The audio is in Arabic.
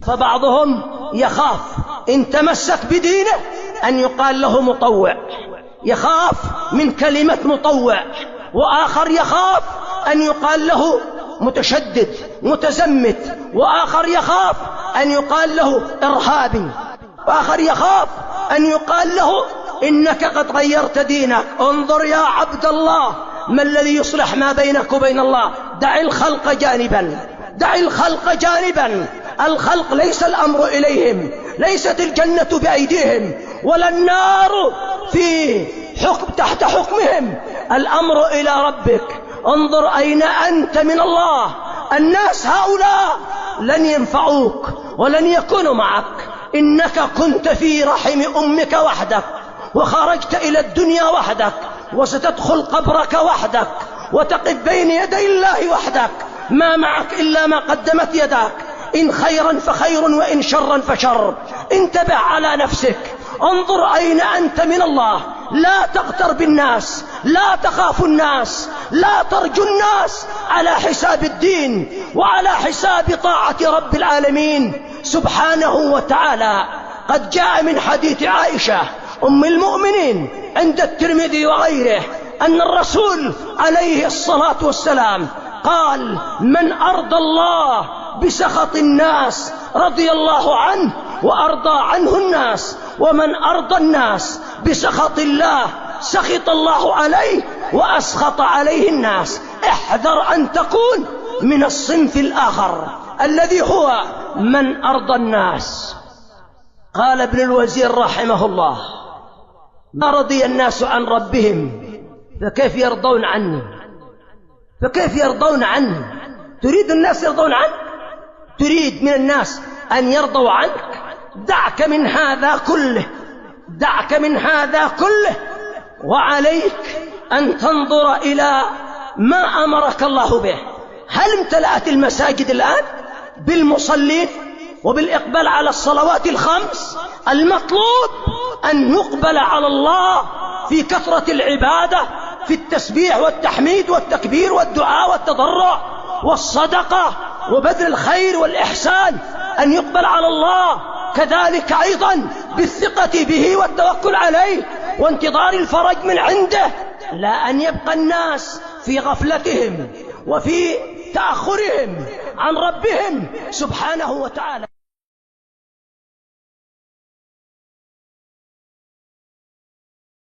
فبعضهم يخاف إن تمسك بدينه أن يقال له مطوع، يخاف من كلمة مطوع، وآخر يخاف أن يقال له متشدد متزمت، وآخر يخاف أن يقال له إرهابي، وآخر يخاف أن يقال له إنك قد غيرت دينك. انظر يا عبد الله، ما الذي يصلح ما بينك وبين الله؟ دع الخلق جانبا، دع الخلق جانبا. الخلق ليس الأمر إليهم، ليست الجنة بأيديهم ولا النار في تحت حكمهم، الأمر إلى ربك. انظر أين أنت من الله. الناس هؤلاء لن ينفعوك ولن يكونوا معك، إنك كنت في رحم أمك وحدك، وخرجت إلى الدنيا وحدك، وستدخل قبرك وحدك، وتقف بين يدي الله وحدك، ما معك إلا ما قدمت يداك، إن خيرا فخير وإن شرا فشر. انتبه على نفسك، انظر أين أنت من الله. لا تغتر بالناس، لا تخاف الناس، لا ترجو الناس على حساب الدين وعلى حساب طاعة رب العالمين سبحانه وتعالى. قد جاء من حديث عائشة أم المؤمنين عند الترمذي وغيره أن الرسول عليه الصلاة والسلام قال: من أرضى الله بسخط الناس رضي الله عنه وأرضى عنه الناس، ومن أرضى الناس بسخط الله سخط الله عليه وأسخط عليه الناس. احذر أن تكون من الصنف الآخر الذي هو من أرضى الناس. قال ابن الوزير رحمه الله: ما رضي الناس عن ربهم فكيف يرضون عني؟ فكيف يرضون عني؟ تريد الناس يرضون عنك؟ تريد من الناس أن يرضوا عنك؟ دعك من هذا كله، دعك من هذا كله، وعليك أن تنظر إلى ما أمرك الله به. هل امتلأت المساجد الآن بالمصلين وبالإقبال على الصلوات الخمس؟ المطلوب أن يقبل على الله في كثرة العبادة، في التسبيح والتحميد والتكبير والدعاء والتضرع والصدقة وبذل الخير والإحسان، أن يقبل على الله. كذلك أيضا بالثقة به والتوكل عليه وانتظار الفرج من عنده، لا أن يبقى الناس في غفلتهم وفي تأخرهم عن ربهم سبحانه وتعالى.